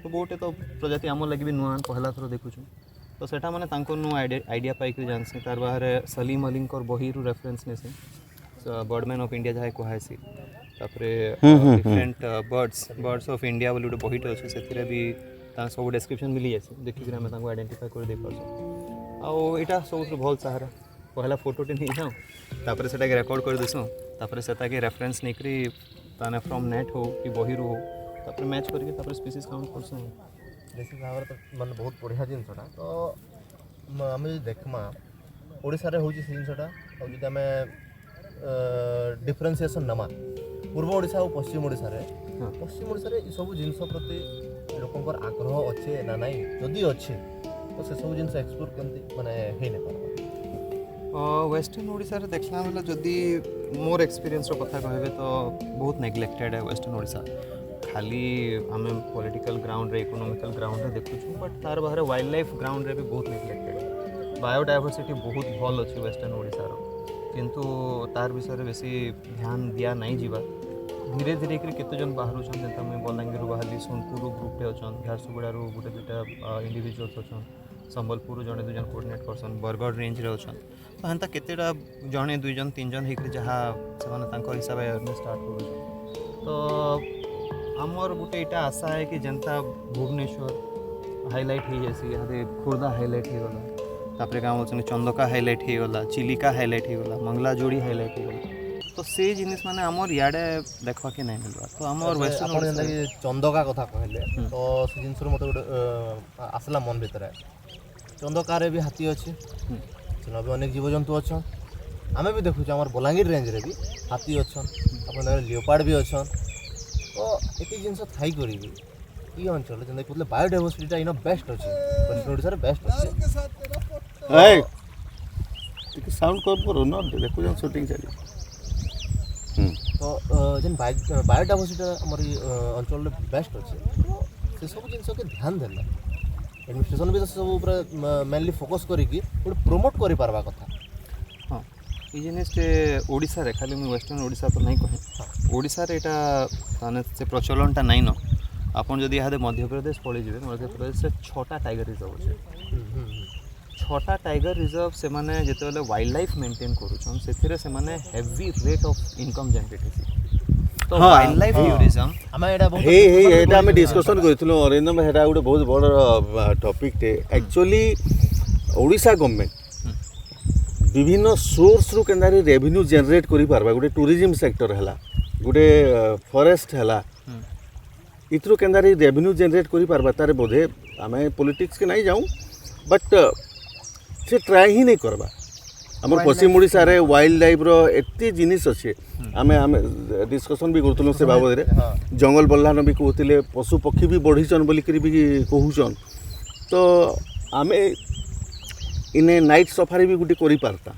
तो बहुत तो प्रजाति आम लगे भी नुआ पहला थर देखुछु तो सेटा माने तांको नु आइडिया पाई के जानसी तार बाहर सलीम अलींकर बही रु रेफरेंस नेसे बर्डमैन ऑफ इंडिया जहाँ कहसी तापरे डिफरेंट बर्ड्स ऑफ इंडिया बोली गोटे बहीटे अच्छे से भी सब डिस्क्रिप्शन मिली जाए देखिक आम आइडेंटिफाई कर दे पार्छ आईटा सब भल सहारा पहला फोटोटे नहीं जाऊँ तापर से रेकर्ड कर देसूँ तापर से रेफरेंस नहीं ताने फ्रॉम नेट हो कि बही हो तापर मैच करके स्पीसीज काउंट करसूँ निश्चित भाव में तो माने बहुत बढ़िया जिनसटा तो आम जो देखमा ओडिशा हूँ से जिनसटा और जो आम डिफरेन्सीएसन नमा पूर्व ओडिशा और पश्चिम ओडिशा सब जिनस प्रति लोकंर आग्रह अच्छे ना नाई जदि अच्छे तो से सब जिन एक्सप्लोर करते माने है नहीं पारबा वेस्टर्न ओडिशा रे देखला बेला जदि मोर एक्सपीरियंस रो कथा कहबे तो बहुत नेग्लेक्टेड है वेस्टर्न ओडिशा खाली आम पॉलिटिकल ग्राउंड रे इकोनॉमिकल ग्राउंड रे देखुछु बट तार बाहर वाइल्ड लाइफ ग्राउंड रे भी बहुत नेग्लेक्टेड बायोडायवर्सिटी बहुत भल अच्छी वेस्टर्न ओडिशा रो किंतु तार विषय बेसी ध्यान दिया नहीं जीवा धीरे धीरे केते जन बाहर जेनता मुझे बलांगीर बाहरी सोनपुर ग्रुपटे अच्छन झारसुगुड़ारू गोटे दुटा इंडिविजुअल्स अच्छन संबलपुर जड़े दुजन कोऑर्डिनेट करसन बरगढ़ रेंज रे अच्छन तो हेन्ता केतेटा जड़े दुईजन तीन जन होकर जहाँ से हिसाब अवेयरनेस स्टार्ट कर तो आमर गोटे यहाँ आशा है कि जनता भुवनेश्वर हाईलाइट हो जासी यहाँ खोर्धा हाईलाइट हो गला तापर गाँव अच्छे चंदका हाईलाइट हो गला चिलिका हाईलाइट हो गला मंगलाजोड़ी हाईलाइट हो गला तो से जिनिस माने आमर याडे देखवा के नहीं मिलवा तो आमर वेस्टर्न चंदका कथा कहले तो से जिनस मत आसला मन भीतर चंदका रे भी हाथी अच्छे सेना भी अनेक जीवजंतु अच्छन आमे भी देखुचे आमर बलांगीर रेंज रे भी हाथी अच्छन अपन लियोपार्ड भी अच्छन तो एति जिनस थाई करी ई अंचल जेंदा कहले बायोडायवर्सिटी इन बेस्ट अच्छे वेस्टर्न ओडिशा रे बेस्ट अच्छे ए टिके साउंड कम करो न देखो जन शूटिंग चली तो जेन बायोडायवर्सिटी आमर अंचल बेस्ट अच्छे तो से सब जिनस के ध्यान देला एडमिनिस्ट्रेशन भी सब ऊपर मेनली फोकस करिकी गोटे प्रमोट करि पारबा कथा हाँ ये जिनिसटे ओडिशा रे खाली मुझे वेस्टर्न ओडिशा तो नहीं कहे ओडिशा रे एटा ताने से प्रचलनटा नहीं न आपन जदि यहाँ मध्य प्रदेश पड़े जाए मध्य प्रदेश से 6टा टाइगर रिजर्व अच्छे 6टा टाइगर रिजर्व से माने जेतेबेले वाइल्ड लाइफ मेंटेन करूछन सेथिरे से माने heavy rate of income generate होसी तो वाइल्ड लाइफ टूरिज्म हमें एटा बहुत हे एटा हम डिस्कशन करथिलो अरेंद्र में हेटा गोटे बहुत बड़ टॉपिक टे एक्चुअली ओडिशा गवर्नमेंट विभिन्न सोर्स रु केंदारी रेवेन्यू जनरेट करि पारबा गोटे टूरिज्म सेक्टर हला गोटे फॉरेस्ट हला इतरु केंदारी रेवेन्यू जनरेट करि पारबा तारे बोधे आमे पॉलिटिक्स के नहीं जाऊं बट से ट्राए ही नहीं करबा हमर पश्चिम ओडिशा रे वाइल्ड लाइफ रो एते जिनिस अच्छे आमे डिस्कशन भी करथुलो से बाबद रे जंगल बल्लान भी कहतिले पशु पक्षी भी बढ़ीचन बोली करी भी कहूचन तो आमे इने नाइट सफारी भी गुटी करि पारता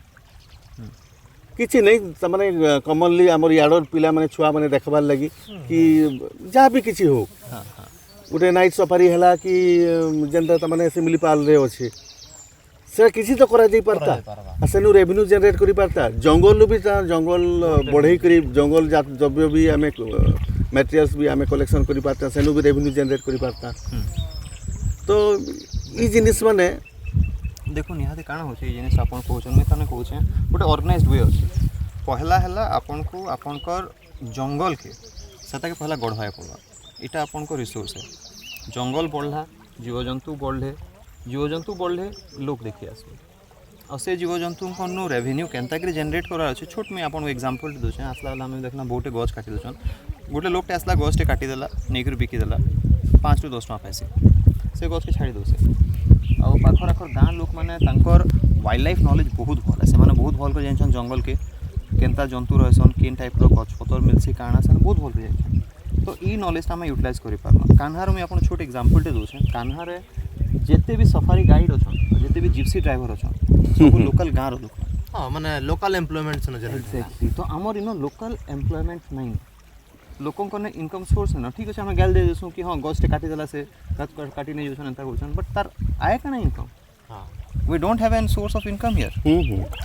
किछि नहीं माने कॉमनली हमर याडर पिला माने छुआ माने देखबार लगी कि जहाँ भी किछि हो गोटे नाइट सफारी हला कि जेनता माने से मिली पाल रे अछि से किसी तो करा जाई पारता सेनु रेवेन्यू जनरेट करि पारता जंगल भी ता जंगल बढ़ई करी जंगल जब भी हमें मटेरियल्स भी हमें कलेक्शन करि पारता सेनु भी रेवेन्यू जनरेट करि पारता तो ई जिनिस माने देखो निहाती काଣା होचे ये जिनिस आपन कहउछन मैं तने कहउछे गोटे ऑर्गेनाइज्ड वे अछि पहला हला आपन को आपनकर जंगल के सेता के पहला गढ़वाए पड़वा इटा आपन को रिसोर्स है जंगल बढ़ला जीवजंतु बढ़ले लोक देखि आसबे और से जीवजंतु को रेवेन्यू केनता के जनरेट करार अच्छे छोट में आपन एग्जांपल दूचे आसला वाला आम देखना बहुटे गछ काटी दूचन गोटे लोकटे आसला गछटे काटिदेला नहीं बिकिदेला 5 ରୁ 10 टका पैसे से गछ के छाड़ी दौसे आ पाखर आखर गाँ लोक मैंने वाइल्ड लाइफ नॉलेज बहुत भल है से बहुत भल कर जानछन जंगल के केनता जंतु रहसन केन टाइप रो गछ पतर मिलसी काଣା से बहुत भल कर जानछन तो ई नॉलेज आम यूटिलाइज करि पारमा कान्हार में आपन छोट एग्जांपल टे दूचे कान्हार जेते भी सफारी गाइड अच्छन जेते भी जिप्सी ड्राइवर अच्छन सब लोकल गाँव रो लोक हाँ माने लोकल एम्प्लॉयमेंट से नजर एक्जेक्टली तो आमर इन लोकल एम्प्लॉयमेंट नहीं लोकों को इनकम सोर्स है ना ठीक अच्छे आम गैल दे देसु कि हाँ गछटे काटी देला से गछ काटी नहीं जाउछन एंता करछन बट तार आए का इनकम हाँ we don't have an source of income here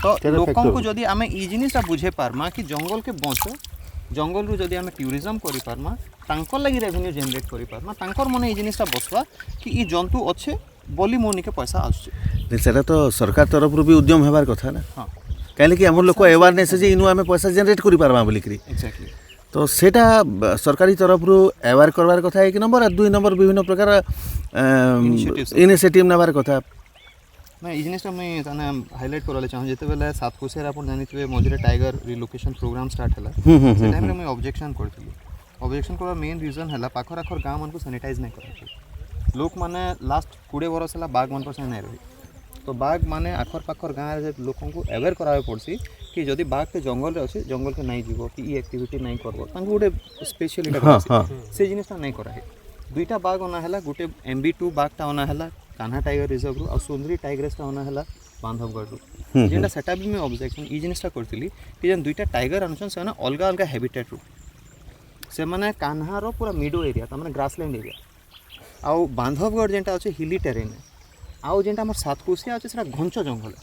तो लोकों को जदी आमे ई जिनिसटा बुझे पारमा कि जंगल के बंच जंगल रु जदी आमे टूरिज्म करि पारमा तांकर लागि रेवेन्यू जनरेट करि पारमा तांकर मने ई जिनिसटा बसवा कि ई जंतु अच्छे बोली मोनी के पैसा आछे सेटा तो सरकार तरफ रु भी उद्यम हेबार कथा ना हाँ कहले कि हमर लोक अवेयरनेस जे इनु आमे पैसा जनरेट करि पारबा बोली करी एक्जेक्टली तो सेटा सरकारी तरफ रु अवेयर करवार कथा एक नंबर और 2 नंबर विभिन्न प्रकार इनिशिएटिव नेबार कथा ना ई जिनिसटा मुई ताने हाईलाइट करले चाहूँ जेते बेले सातकोशियार आपण जानिथिबे मझिरे टाइगर रिलोकेशन प्रोग्राम स्टार्ट हला से टाइम रे मुई ऑब्जेक्शन करथिली ऑब्जेक्शन करवा मेन रीजन हला पाखर आखर गाँव मन को सैनिटाइज नहीं करथि लोक माने लास्ट 20 बरस हला बाघ मन पर से नहीं रही तो बाघ माने आखर पाखर गाँव रे लोकन को अवेयर करावे पड़सी कि जदि बाघ के जंगल रे अछि जंगल के नहीं जीवो कि ई एक्टिविटी नहीं करबो तांको गोटे स्पेशल से जिनिसटा नहीं करा है दुईटा बाघ अना हला गोटे MB2 बाघटा अना हला कान्हा टाइगर रिजर्व रु आ सुंदरी टाइग्रेसटा अना हला बांधवगढ़ रु जेंटा सेटा भी मैं ऑब्जेक्शन ई जिनिसटा करथिली कि जन दुईटा टाइगर अनछन से ना अलगा अलगा हैबिटेट रु से माने कान्हा रो पूरा मिडो एरिया त माने ग्रासलैंड एरिया आ बांधवगढ़ जेंटा अछि हिली टेरेन आ जेंटा हमर सातकोशिया अछि सेटा घंच जंगल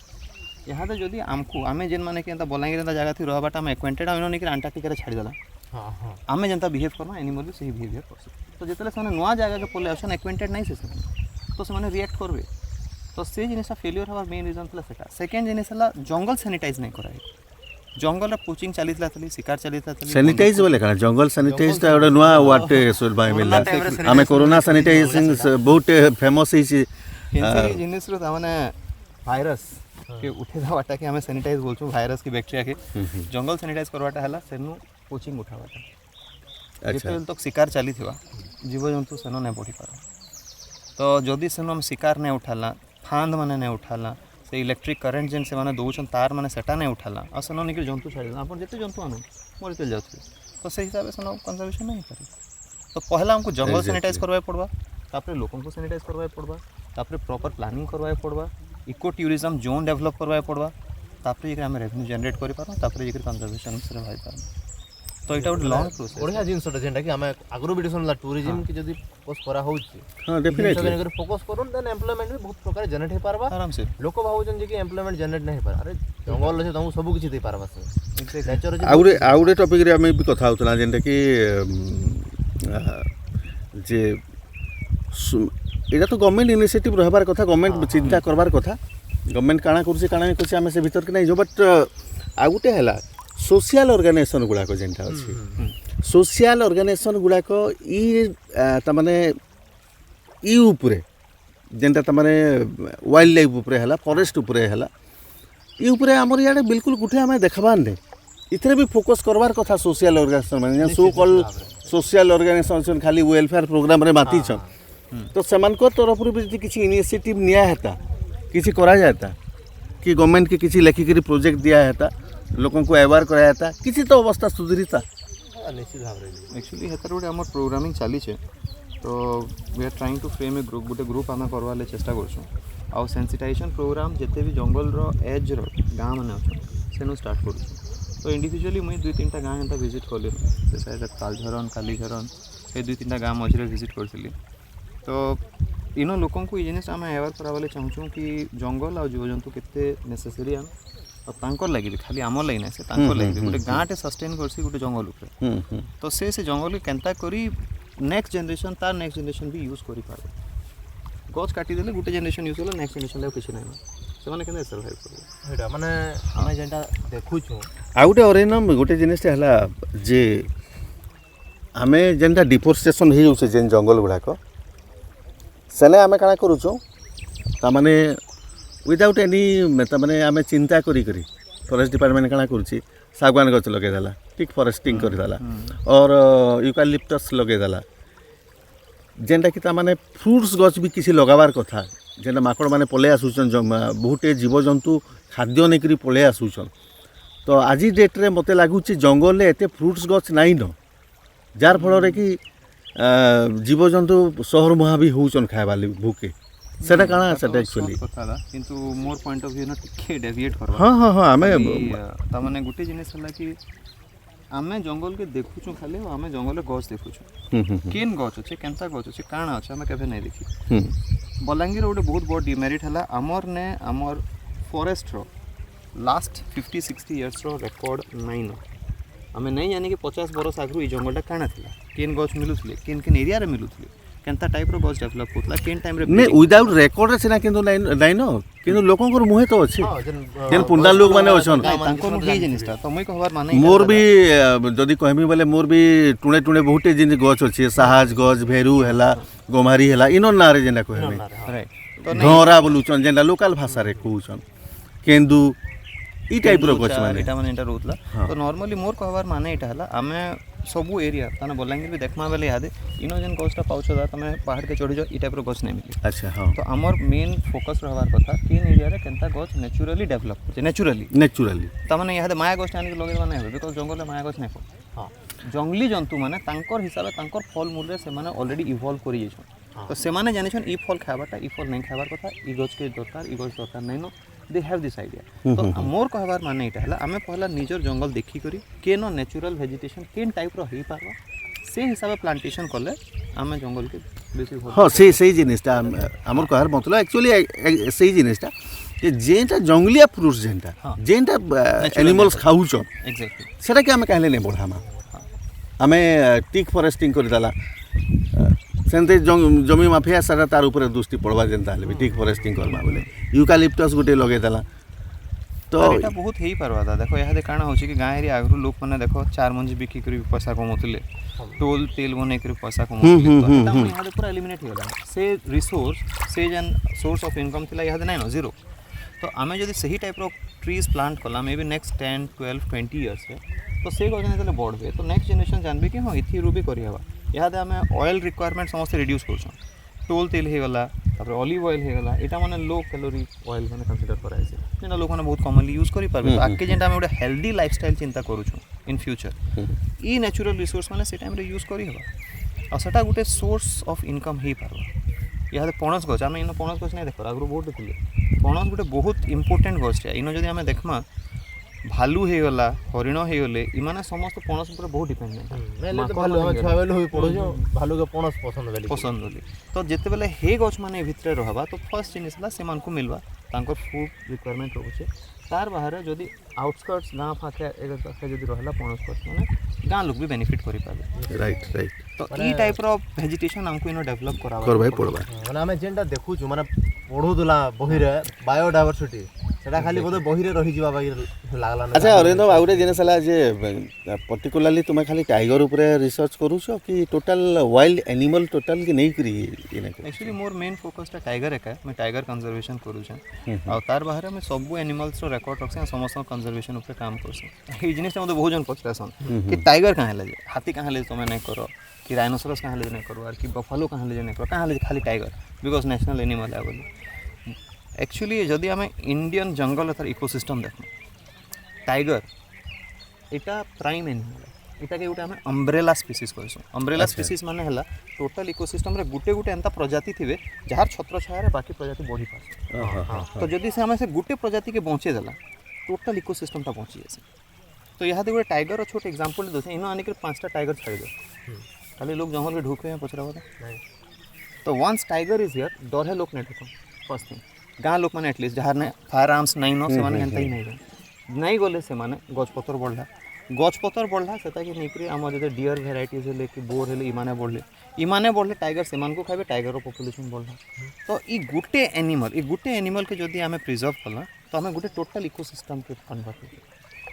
यहाँ तो जदि आमको आमे जेन माने कि बलांगीर जगह थी रहबाटा आम एक्वेंटेड आम नहीं अंटार्कटिका छाड़देला आमे जनता बिहेव करना एनिमल भी सही बिहेवियर कर तो जितने से नुआ जगह के पड़े आसन एक्वेंटेड नहीं से तो से रिएक्ट करबे तो से जिनिसा फेलियर हवार मेन रीजन था सेटा सेकेंड जिनिस हला जंगल सैनिटाइज नहीं कराए जंगल पोचिंग चलीतला थली शिकार चलीतला थली सैनिटाइज बोले काना जंगल सैनिटाइज ता ओडा नुआ वाट सुल बाय मिलला हमें कोरोना सैनिटाइजिंग बहुत फेमस ही जिनिस रो माने भाइरस के उठे दावाटा कि हमें सैनिटाइज बोलछू भाइरस की बैक्टीरिया के जंगल सैनिटाइज करवाटा हला सेनु कोचिंग उठावाटा अच्छा तक शिकार चली थिवा जीव जंतु सेनो नहीं बढ़ी पार तो जदि सेनु हम शिकार नहीं उठाला फांद माने नहीं उठाला से इलेक्ट्रिक करंट जेन से माने दौछन तार माने सेटा नहीं उठाला आ सेनो निकल जंतु छाड़ला अपन जते जंतु आनु मर चल जाथि तो से हिसाब से सेनो कंजर्वेशन नहीं करे तो पहला हमको जंगल सैनिटाइज करवाए पड़बा तापर लोगों को सैनिटाइज करवाए पड़बा तापर प्रॉपर प्लानिंग करवाए पड़बा इको टूरिज्म जोन डेवलप करवाए पड़वा तापर ये आमे रेवेन्यू जनरेट करि पारो तापर ये कंजर्वेशन से भाई पारो तो एटा एक लॉन्ग प्रोसेस बढ़िया जिनसटा जेंटा कि आमे आगरो वीडियो सुनला टूरिज्म की जदी फोकस करा होउची हां डेफिनेटली अगर फोकस करूं देन एम्प्लॉयमेंट भी बहुत प्रकार जनरेट हे पारबा आराम से लोक भावजन जे कि एम्प्लॉयमेंट जनरेट नहीं पार अरे जंगल से तुमको सब किछि दे पारबा से नेचर आउरे टॉपिक रे हमें भी कथा होतला जेंटा कि जे एटा तो गवर्नमेंट इनिशिएटिव रहबार कथा गवर्नमेंट चिंता करबार कथा गवर्नमेंट काना करछि काना नहीं करछि हमें से भीतर के नहीं जो बट आ गुटे हला सोशल ऑर्गेनाइजेशन गुडा को जेंटा अछि सोशल ऑर्गेनाइजेशन गुडा को ई त माने ई ऊपरे जेंटा त माने वाइल्ड लाइफ ऊपरे हला फॉरेस्ट ऊपरे हला ई ऊपरे हमर याडे बिल्कुल गुटे हमें देखबार नै इतरे भी फोकस करबार कथा सोशल ऑर्गेनाइजेशन माने सो कॉल सोशल ऑर्गेनाइजेशन खाली वेलफेयर प्रोग्राम रे माती छन तो सेमानकर तरफ रू भी किसी इनिशिएटिव निया हेता किसी करा जाता कि गवर्नमेंट के किसी लेखिक प्रोजेक्ट दिया हेता लोगों को अवेयर कराया हेता किसी तो अवस्था सुधरीता निश्चित भाव रे एक्चुअली हेतर गोटे हमर प्रोग्रामिंग चली छे तो we are trying to frame a group गोटे ग्रुप आम करवाले चेष्टा करछुं आउ सेंसिटाइजेशन प्रोग्राम जिते भी जंगल रो एज रो गाँव मैंने अच्छे सेनु स्टार्ट करूँ तो इंडिविजुअली मुझे 2-3टा गाँव एंता विजिट कली से साइड तालझरन कालीझरन ये 2-3टा गाँव मझे विजिट करी तो इनो लोकों को ये जिनिस आम अवेयर करावाले चाहूँ कि जंगल और जीव जंतु केते नेसेसरी आम और तांकर लगी खाली आमर लगी ना से तांकर लगी गोटे गाँटे सस्टेन करसी गोटे जंगल उपरे तो से जंगल केनता करी नेक्स्ट जनरेशन तार नेक्स्ट जनरेशन भी यूज करि पारे गछ काटी देले गोटे जनरेशन यूज होला नेक्स्ट जनरेशन ले किछ नाही से माने केने सर्वाइव करबे हेडा माने हमें जेंटा देखु छु आ गोटे ओरेनम गोटे जिनिस हला जे हमें जेंटा डिफोरेस्टेशन हे होसे जेन जंगल गुडा को सेने आमे काना करूछु ता माने विदाउट एनी ता माने आमे चिंता करी करी फॉरेस्ट डिपार्टमेंट काना करूची सागवान गछ लगे देला ठीक फॉरेस्टिंग कर देला और यूकालिप्टस लगे देला जेनटा कि माने फ्रूट्स गछ भी किसी लगाबार कथा जेना माकड़ माने पले आसुचन बहुते जीव जंतु खाद्य नेकरी पले आसुचन तो आज डेट रे मते लागुची जंगल एते फ्रूट्स गछ नाइ न जार फल रे कि जीव जंतु शहर मुहा भी होचन खायबा भूके सेटा काना सेटा एक्चुअली कथा किंतु मोर पॉइंट ऑफ व्यू न टिके डेविएट करबा हां हां हां हमें ता माने गुटे जिनिस हला कि आमे जंगल के देखुछु खाली आमे जंगल गछ देखुछु केन गछ अछि केनता गछ अछि काना अछि आमे केबे नै देखि बलांगीर गोटे बहुत बड़ डिमेरिट हला आमर ने आमर फॉरेस्ट रो लास्ट 50-60 इयर्स रो रिकॉर्ड नै न आमे नै जानि कि 50 बरस आगु ई जंगलटा काना थिला केन गछ मिलुथले केन एरिया रे मिलुथले केनता टाइप रो गछ डेवलप होतला केन टाइम रे नै विदाउट रिकॉर्ड रे सिना किंतु नै न किंतु लोकन को मुहे तो अछि जेन पुंडा लोग माने अछन तांको मुहे जिनिसटा तो मुई कहबार माने मोर भी जदी कहमी बोले मोर भी टुणे टुणे बहुते जिन गछ अछि साहज गछ भेरू हला गोमारी हला इनो नारे जेना कहमी ढोरा बोलुछन जेनटा लोकल भाषा रे कहउछन केंदु ई टाइप रो गछ माने एटा माने एटा रोतला तो नॉर्मली मोर कहबार माने एटा हला आमे सबु एरिया ताने बलांगीर भी देखमा बेले यादे इनो जेन गछटा पाउछो दा तमे पहाड़ के चढ़ी जाओ ई टाइप रो गछ नै मिली अच्छा हां तो हमर मेन फोकस रहबार कथा केन एरिया रे केनता गछ नेचुरली डेवलप होचे नेचुरली तमाने यादे माया गछ आनी के लगे माने बिकॉज़ जंगल माया गछ नै को हां जंगली जंतु माने तांकर हिसाबे तांकर फल मूल रे से माने ऑलरेडी इवॉल्व करि जेछन तो से माने जानिछन ई फल खाबाटा ई फल नै खाबार कथा ई गछ के दरकार ई गछ दरकार नै no they have this idea तो मोर कहबार माने एटा हला आमे पहला निजर जंगल देखि करी केनो नेचुरल वेजिटेशन केन टाइप रो हेई पारबा से हिसाबे प्लांटेशन करले आमे जंगल के बेसी हां से जिनिसटा हमर कहर मतलब एक्चुअली से जिनिसटा जे जेंटा जंगलिया फ्रूट्स जेंटा एनिमल्स खाउछ एग्जैक्टली सेटा के आमे कहले नै बढ़ामा आमे टिक फॉरेस्टिंग कर दला सेंते जमी माफिया सारा तार ऊपर दृष्टि पड़वा जेंता हले टिक फॉरेस्टिंग करबा बोले यूकालिप्टस गुटे लगे दला तो एटा बहुत हेई परवा दा देखो यहा दे काना होची कि गाय रे आगरु लोक माने देखो चार मंजी बिक्री करी पैसा कमौतले टोल तेल बने करी पैसा कमौतले तो एटा यहा दे पूरा एलिमिनेट हो गला से रिसोर्स से जन सोर्स ऑफ इनकम थिला यहा दे नै नो जीरो तो आमे जदी सही टाइप रो ट्रीज प्लांट कला मे बी नेक्स्ट 10 12 20 इयर्स रे तो से गजने तले बढ़बे तो नेक्स्ट जनरेशन जानबे कि हां इथि रूबी करी हवा यहा दे आमे ऑयल रिक्वायरमेंट समस्त रिड्यूस करछन टोल तेल हे गला तापर ऑलिव ऑयल हे गला एटा माने लो कैलोरी ऑयल माने कंसीडर कराय छै जेना लोक माने बहुत कॉमनली यूज करि पारबे तो आके जेंटा हम हेल्दी लाइफस्टाइल चिंता करू छु in future E natural resource माने से टाइम रे यूज करि हवा आ सेटा गुटे सोर्स ऑफ इनकम हे पारबा यहा पणस गछ आमे इन पणस गछ नै देखो आगरो बहुत देखले पणस गुटे बहुत इंपोर्टेंट गछ छै इन जदी आमे देखमा भालू हे गला हरिण हे गले इमाने समस्त पणस ऊपर बहुत डिपेंडेंट मेले तो भालू हम छुआ बेले होई पड़ो जो भालू के पणस पसंद होली तो जेते बेले हे गछ माने भितरे रहबा तो फर्स्ट जिनिसला से मान को मिलबा तांकर फूड रिक्वायरमेंट होछे तार बाहर जदी आउटस्कर्ट्स गां फाके एगर पाखे जदी रहला पणस गछ माने गां लोग भी बेनिफिट करि पाबे राइट तो ई टाइप रो वेजिटेशन हमको इनो डेवलप करबाई पड़बा माने हमें जेंटा देखु छु माने पढु दुला बही रे बायोडायवर्सिटी सेटा खाली बोधे बही रे रही जिबा बाई लागला ना अच्छा अरेंद्र आउटे जिनिस हला जे पर्टिकुलरली तुमे खाली टाइगर ऊपर रिसर्च करू छ कि टोटल वाइल्ड एनिमल टोटल के नहीं करी इने एक्चुअली मोर मेन फोकस ता टाइगर एका मैं टाइगर कंजर्वेशन करू छ और तार बाहर में सब एनिमल्स रो रिकॉर्ड रखसे समस्त कंजर्वेशन ऊपर काम करछ ई जिनिस मते बहुत जन पछरासन कि टाइगर कहां ले हाथी कहां ले तुमे नहीं करो कि राइनोसरस कहां ले नहीं करो और कि बफलो कहां ले नहीं करो कहां ले खाली टाइगर बिकॉज़ नेशनल एनिमल है बोली एक्चुअली जदि आम इंडियन जंगल तार इकोसिस्टम देख टाइगर एटा प्राइम एनिमल एटा के गोटे आम अम्ब्रेला स्पीसीज कहूँ अम्ब्रेला स्पीसीज माने हला टोटल इकोसिस्टम रे गुटे गुटे एंता प्रजाति थिबे जार छत्र छाया रे बाकी प्रजाति बढ़ी पास तो जदि से आम से गुटे प्रजाति के बचे देला टोटल इकोसिस्टम ता बची जासे तो यहाँ दे गोटे टाइगर छोटे एग्जांपल दे इन आने के 5टा टाइगर छाड़ दो खाली लोग जंगल में ढूके हैं पचरा होता तो वंस टाइगर इज हियर डर है लोक नहीं ढूक फर्स्ट थिंग गाँ लोक मैंने एटलिस्ट जहाँ ने फायर आर्म्स नहीं नो से माने एंता ही नहीं गले से माने गछपतर बढ़ला सेता कि नहीं आम जैसे डियर भेराइटीज हेले कि बोर हेले इमाने बढ़ले टाइगर से मान को खाइबे टाइगर रो पॉपुलेशन बढ़ला तो ई गुटे एनिमल के जदी आमे प्रिजर्व कला तो हमें गुटे टोटल इकोसिस्टम के कन्वर्ट हो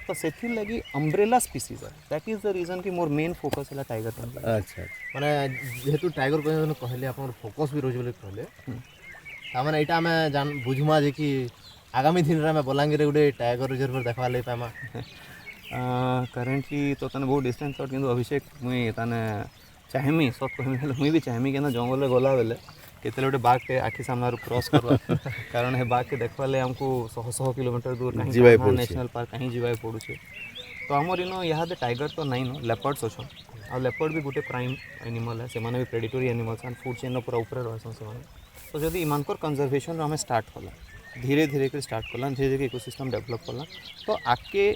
तो सेथि लगी अम्ब्रेला स्पीसीज है दैट इज द रीजन कि मोर मेन फोकस है टाइगर अच्छा माने जेहेतु टाइगर को कहले अपन फोकस भी रोज बोले कहले तामाने एटा हमें जान बुझमा जे कि आगामी दिन रे में बलांगीर गोटे टाइगर रिजर्व देखवा ले पामा करेंटली तो तने बहुत डिस्टेंस थॉट किंतु अभिषेक मुई तने चाहेमी सब कहमी मुई भी चाहेमी कि ना जंगल रे गला बेले केते गोटे बाघ के आखि सामने क्रॉस करवा कारण है बाघ के देखवा ले हमको 100 किलोमीटर दूर कहीं नेशनल पार्क कहीं जीवाय पड़ू छे तो हमर इनो यहाँ दे टाइगर तो नहीं नो लेपर्ड्स अछन और लेपर्ड भी गोटे प्राइम एनिमल है से माने भी predatory animals and food chain ऊपर ऊपर रहसन से माने तो जदि इमानकर कंजर्वेशन हमें स्टार्ट कला धीरे धीरे कर स्टार्ट कला धीरे धीरे इकोसिस्टम डेवलप कला तो आके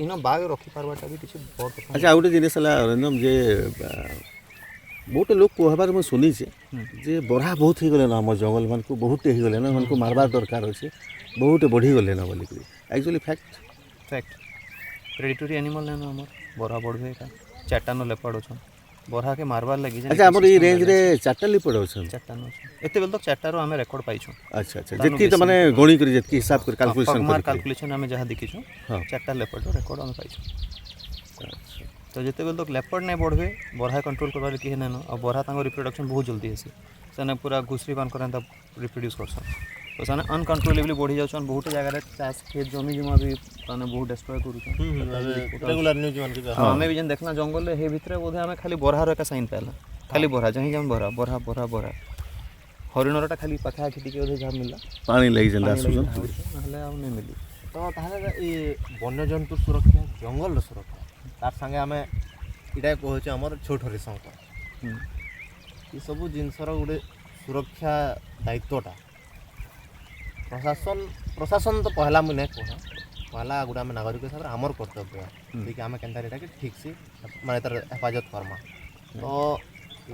इनो बाघ रखी पारबाटा भी किसी बहुत अच्छा आउटे जिनिस हला अरंदम जे बहुत लोग कहबार मैं सुनी जे बरहा बहुत ही गले ना हम जंगल मन को बहुत ही गले ना मन को मारबार दरकार अछि बहुत बढ़ी गले ना बोली एक्चुअली फैक्ट प्रेडिटरी एनिमल है ना हमर बरहा बढ़बे का चारटा नो लेपर्ड अछन बरहा के मारबार लगी अच्छा हमर ई रेंज रे चारटा लेपर्ड अछन चारटा नो एते बेल तक चारटा रो हमें रिकॉर्ड पाइछु अच्छा जेती त माने गणी करी जेती हिसाब कर कैलकुलेशन कैलकुलेशन हमें जहां देखिछु चारटा लेपर्ड रो रिकॉर्ड हमें पाइछु अच्छा तो जिते बेल तक लेपर्ड नहीं बढ़े बरहा कंट्रोल करवार किए ना और बरहा तक रिप्रोडक्शन बहुत जल्दी हेसी से पूरा घुसरी मान कर रिप्रोड्यूस करसन तो से अनकंट्रोलेबली बढ़ी जाऊन बहुत जगह चाष खेत जमी जमा भी बहुत डिस्ट्रॉय रेगुलर न्यूज मान के कर आम भी जेन देखना जंगल हे भितर बोधे आम खाली बरहार एक साइन पाला खाली बरहा जहीं जम बरहा बरहा बरहा बरहा हरिणरटा खाली पाखापाखि टिके बोधे जहाँ मिलला पानी लगी जेनता आसुछन ना नहीं मिली तो ताहले ये वन्यजंतु सुरक्षा जंगल सुरक्षा तार संगे आम इटा कहूँ आमर छोट हरिशंकर ये सब जिनसर गोटे सुरक्षा दायित्वटा प्रशासन तो पहला मुझे नहीं कह पहला गोटे आम नागरिक हिसाब से आमर कर्तव्य कि आम के ठीक से माने तार हेफाजत करमा तो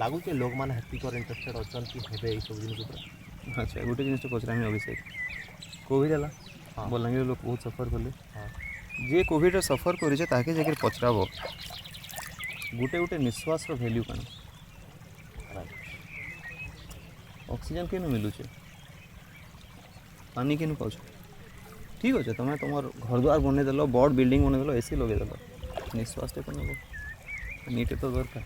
लगुच लोक मैंने हेतिकर इंटरेस्टेड अच्छा हे सब जिन अच्छा गोटे जिन पचरा अभिषेक कोविड है बलांगीर लोक बहुत सफर कले जे कोविड सफर करे ताके जाकर पचराब गोटे गोटे निश्वास भैल्यू कण ऑक्सीजन के मिलूचे पानी के पाच ठीक अच्छे तुम तुम घर द्वार बनईदेल बड़ बिल्डिंग बनईदेल एसी लगेदेल निश्वास तो नब नीट तो दरकार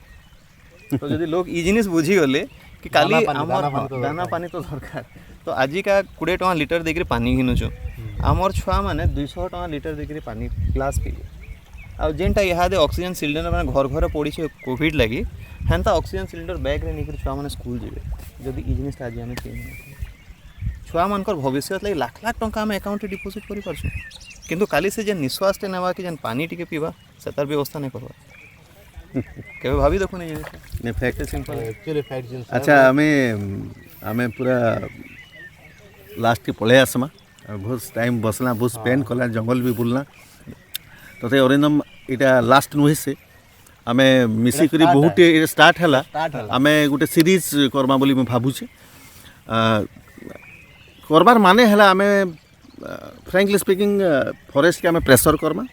तो जब लोग ये जिनिस बुझीगले कि काली दाना पानी तो दरकार तो आजिका 20 टका लिटर देकर पानी घिनुचु आमर छुआ मैंने 200 टका लिटर देकर पानी ग्लास पीले आ जेनटा इहादे ऑक्सीजन सिलिंडर मैंने घर घर पड़ी कोविड लगी हेन्ता ऑक्सीजन सिलिंडर बैग रे निकल छुआ मैंने स्कूल जीवे जदि ई जिनिस आज आम छुआ मानकर भविष्य लगी लाख लाख टंका आम अकाउंट डिपोजिट कर पारछुं किंतु काली से जेन निश्वास नेवा कि जेन पानी टिके पीवा से तार व्यवस्था नहीं करवा केबे भाभी देखो नहीं जिनिस फैक्ट सिंपल एक्चुअली फैक्ट जिन अच्छा आमे पूरा लास्ट के पळे आसमा बहुत टाइम बसला बहुत स्पेंड कला जंगल भी बुलना तो अरिंदम इटा लास्ट नुहे से आमे मिसी करी बहुत स्टार्ट हला आमे गोटे सीरीज करबा बोली मैं भाबुछे करबार माने हला आमे फ्रैंकली स्पीकिंग फॉरेस्ट के आमे प्रेशर करमा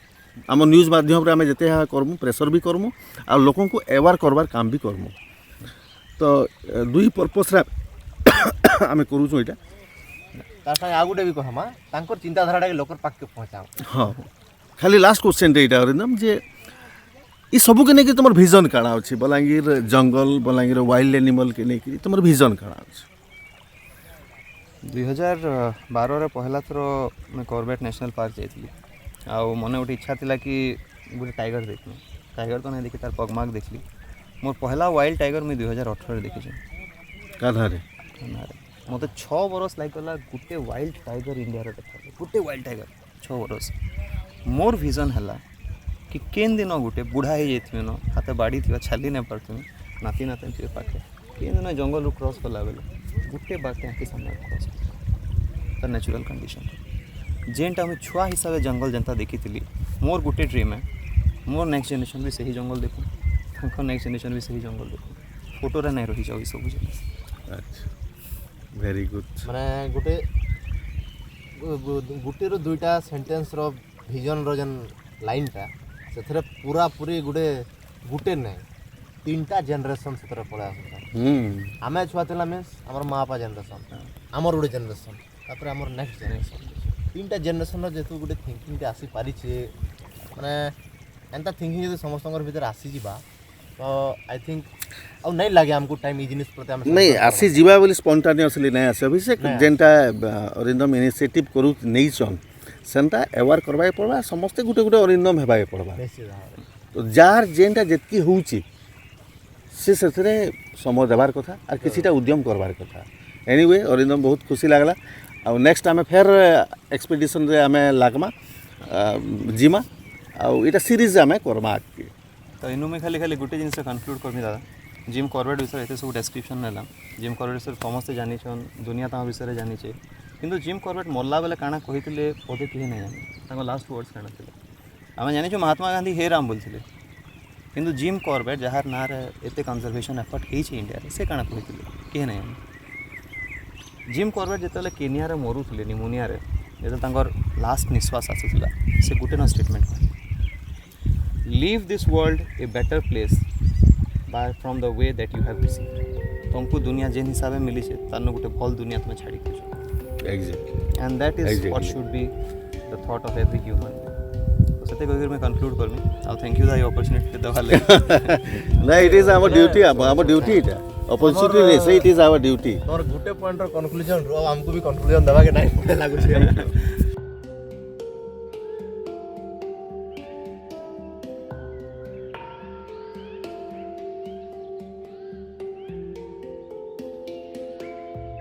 आम न्यूज माध्यम रे आमे जते करमु प्रेशर भी करमु आ लोगों को अवेयर करबार काम भी करमु तो दुई पर्पस रे आमे करू छु इटा तार संगे आ गुटे भी कहमा तांकर चिंताधारा लोकर पाक के पहुंचाओ हाँ खाली लास्ट क्वेश्चन रे इटा अरिंदम जे ई सब के नेकी तुमर विजन काणा अछि बलांगीर जंगल बलांगीर वाइल्ड एनिमल के नेकी तुमर विजन काणा अछि 2012 रे पहला थरो मैं कॉर्बेट नेशनल पार्क जाइली आ मने गोटे इच्छा थिला कि गोटे टाइगर देखली टाइगर तो नहीं देखी तार पगमाग देखली मोर पहला वाइल्ड टाइगर मैं 2018 देखी कान्हारे मत 6 बरस लागला गोटे वाइल्ड टाइगर इंडिया रे देखा गोटे वाइल्ड टाइगर 6 बरस मोर विजन है कि केन दिन गोटे बुढ़ा हो जाइए न हाथ बाड़ी थी छाली नहीं पार्थी नाती नाती थे पाखे केन दिन जंगल क्रॉस कला बेले गोटे बाटे आँखि सामने क्रॉस तर नेचुरल कंडीशन जेनटा मुझे छुआ हिसाब से जंगल जनता देखी थी मोर गोटे ड्रीम है मोर नेक्स्ट जनरेशन भी सही जंगल देखूँ नेक्स्ट जनरेशन भी सही जंगल देखूँ फोटोरे नहीं रही जाओ सब जिन अच्छा वेरी गुड माने गोटे गोटे रो दुईटा सेंटेंस रो विजन रो जन लाइन टा से पूरा पूरी गोटे गोटे नहीं 3टा जेनरेशन से पड़ा आम छुआ था मीन्स आम माँ बापा जेनरेशन आमर गोटे जेनरेशन तापर आमर नेक्स्ट जेनरेशन 3टा जेनरेशन जेतु गोटे थिंकिंग आसी पारी माने एंता थिंकिंग जब समस्त भीतर आसी जा तो आई थिंक आ नहीं लगे हमको टाइम ई जिनिस प्रति नहीं आसी जीवा बोली स्पॉन्टानियसली नहीं आसे अभिषेक जेनटा अरिंदम इनिशिएटिव करू नहीं छन सेंटा अवेयर करबाय पड़बा समस्त गुटे गुटे अरिंदम हेबाय पड़बा तो जार जेनटा जेतकी होउची से समय देवार कथा और किसीटा उद्यम करवार कथा एनीवे अरिंदम बहुत खुशी लागला आ नेक्स्ट आमे फेर एक्सपीडिशन रे आमे लागमा जिमा आ इटा सीरीज आमे करबा आके तो इनु में खाली खाली गोटे जिन कनक्लूड करमी दादा जिम कॉर्बेट विषय एते सब डिस्क्रिप्शन नेला जिम कॉर्बेट विषय समस्त जानी छन दुनिया ता विषय जानी छे किंतु जिम कॉर्बेट मरला बेले काना कहितले पदे किहे नै जानी ताको लास्ट वर्ड्स काना थिले आमे जानि छु महात्मा गांधी हे राम बोलथिले किंतु जिम कॉर्बेट जहार नार एते कंजर्वेशन एफर्ट हे छे इंडिया रे से काना कहितले किहे नै जानी जिम कॉर्बेट जेतले केनिया रे मरुथिले निमोनिया रे जेतले तांकर लास्ट निश्वास आसुथिला से गुटे न statement leave this world a better place by from the way that you have received तुमको दुनिया जेन हिसाब से मिली छे तानो गुटे भल दुनिया तुम छाड़ी के exactly and that is what should be the thought of every human ସେତେ କହିକି ମୁଁ କନକ୍ଲୁଡ୍ କରିମି ଆଉ ଥ୍ୟାଙ୍କ ୟୁ ଦ ଅପରଚ୍ୟୁନିଟି ଦେବାର ଲାଗି ନା ଇଟ୍ ଇଜ୍ ଆମ ଡ୍ୟୁଟି ଆମ ଡ୍ୟୁଟି ଏଇଟା ଅପରଚ୍ୟୁନିଟି ରେ ସେ ଇଟ୍ ଇଜ୍ ଆୱାର ଡ୍ୟୁଟି ତୋର ଗୋଟେ ପଏଣ୍ଟର କନକ୍ଲୁଜନରୁ ଆଉ ଆମକୁ ବି କନକ୍ଲୁଜନ ଦେବା କି ନାହିଁ ମୋତେ ଲାଗୁଛି